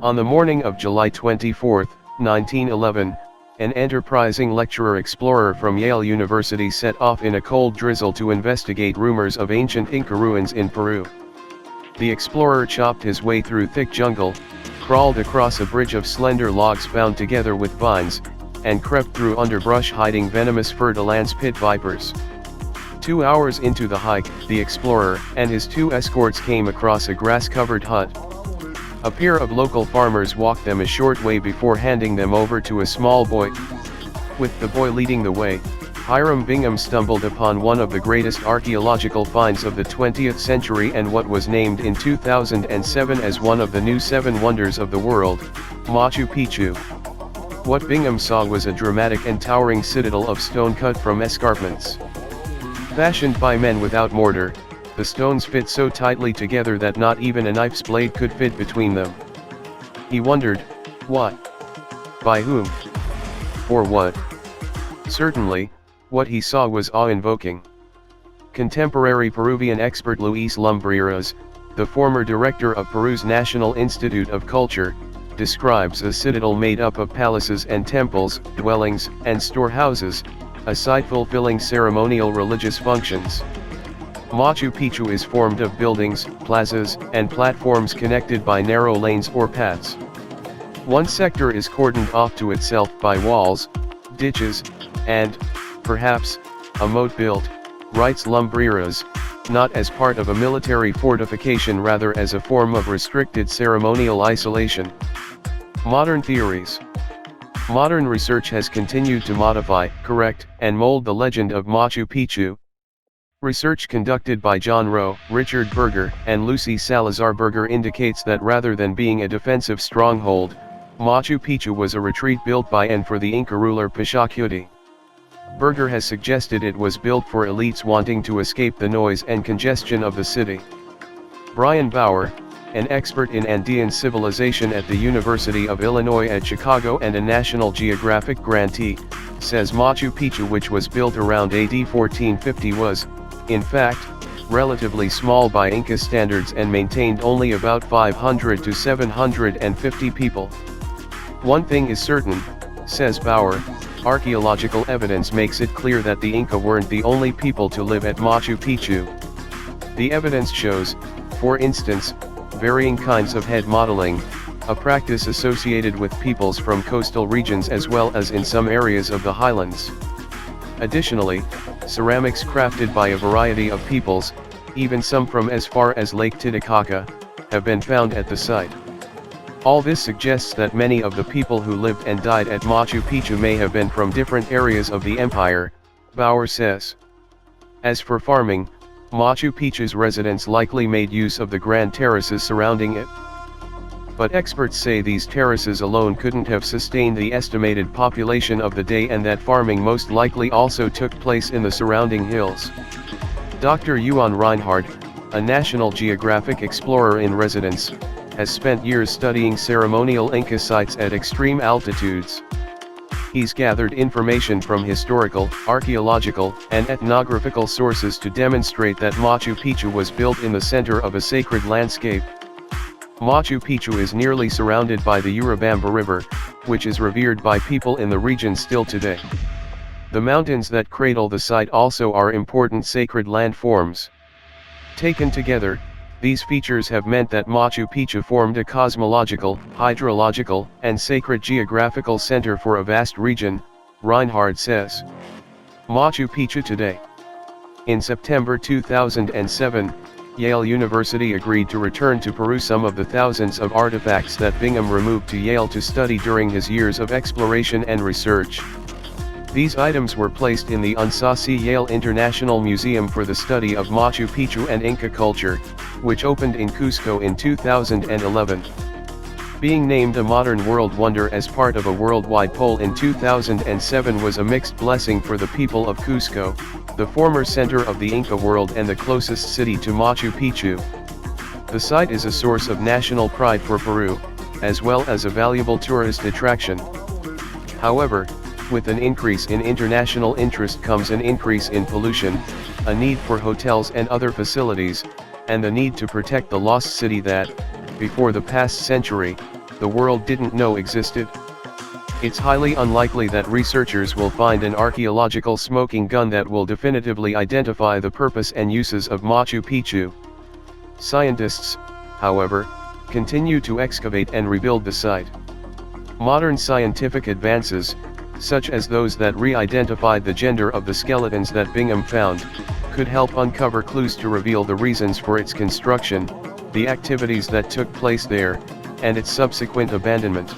On the morning of July 24, 1911, an enterprising lecturer-explorer from Yale University set off in a cold drizzle to investigate rumors of ancient Inca ruins in Peru. The explorer chopped his way through thick jungle, crawled across a bridge of slender logs bound together with vines, and crept through underbrush hiding venomous fer-de-lance pit vipers. 2 hours into the hike, the explorer and his 2 escorts came across a grass-covered hut. A pair of local farmers walked them a short way before handing them over to a small boy. With the boy leading the way, Hiram Bingham stumbled upon one of the greatest archaeological finds of the 20th century and what was named in 2007 as one of the new 7 wonders of the world, Machu Picchu. What Bingham saw was a dramatic and towering citadel of stone cut from escarpments. Fashioned by men without mortar, the stones fit so tightly together that not even a knife's blade could fit between them. He wondered, what? By whom? For what? Certainly, what he saw was awe-invoking. Contemporary Peruvian expert Luis Lumbreras, the former director of Peru's National Institute of Culture, describes a citadel made up of palaces and temples, dwellings, and storehouses, a site fulfilling ceremonial religious functions. Machu Picchu is formed of buildings, plazas, and platforms connected by narrow lanes or paths. One sector is cordoned off to itself by walls, ditches, and, perhaps, a moat built, writes Lumbreras, not as part of a military fortification rather as a form of restricted ceremonial isolation. Modern theories. Modern research has continued to modify, correct, and mold the legend of Machu Picchu. Research conducted by John Rowe, Richard Berger, and Lucy Salazar Berger indicates that rather than being a defensive stronghold, Machu Picchu was a retreat built by and for the Inca ruler Pachacuti. Berger has suggested it was built for elites wanting to escape the noise and congestion of the city. Brian Bauer, an expert in Andean civilization at the University of Illinois at Chicago and a National Geographic grantee, says Machu Picchu, which was built around AD 1450, was, in fact, relatively small by Inca standards and maintained only about 500 to 750 people. One thing is certain, says Bauer, archaeological evidence makes it clear that the Inca weren't the only people to live at Machu Picchu. The evidence shows, for instance, varying kinds of head modeling, a practice associated with peoples from coastal regions as well as in some areas of the highlands. Additionally, ceramics crafted by a variety of peoples, even some from as far as Lake Titicaca, have been found at the site. All this suggests that many of the people who lived and died at Machu Picchu may have been from different areas of the empire, Bauer says. As for farming, Machu Picchu's residents likely made use of the grand terraces surrounding it. But experts say these terraces alone couldn't have sustained the estimated population of the day and that farming most likely also took place in the surrounding hills. Dr. Yuan Reinhardt, a National Geographic explorer in residence, has spent years studying ceremonial Inca sites at extreme altitudes. He's gathered information from historical, archaeological, and ethnographical sources to demonstrate that Machu Picchu was built in the center of a sacred landscape. Machu Picchu is nearly surrounded by the Urubamba River, which is revered by people in the region still today. The mountains that cradle the site also are important sacred landforms. Taken together, these features have meant that Machu Picchu formed a cosmological, hydrological, and sacred geographical center for a vast region, Reinhardt says. Machu Picchu today. In September 2007, Yale University agreed to return to Peru some of the thousands of artifacts that Bingham removed to Yale to study during his years of exploration and research. These items were placed in the Unsasi Yale International Museum for the Study of Machu Picchu and Inca Culture, which opened in Cusco in 2011. Being named a modern world wonder as part of a worldwide poll in 2007 was a mixed blessing for the people of Cusco, the former center of the Inca world and the closest city to Machu Picchu. The site is a source of national pride for Peru, as well as a valuable tourist attraction. However, with an increase in international interest comes an increase in pollution, a need for hotels and other facilities, and the need to protect the lost city that, before the past century, the world didn't know existed? It's highly unlikely that researchers will find an archaeological smoking gun that will definitively identify the purpose and uses of Machu Picchu. Scientists, however, continue to excavate and rebuild the site. Modern scientific advances, such as those that re-identified the gender of the skeletons that Bingham found, could help uncover clues to reveal the reasons for its construction, the activities that took place there, and its subsequent abandonment.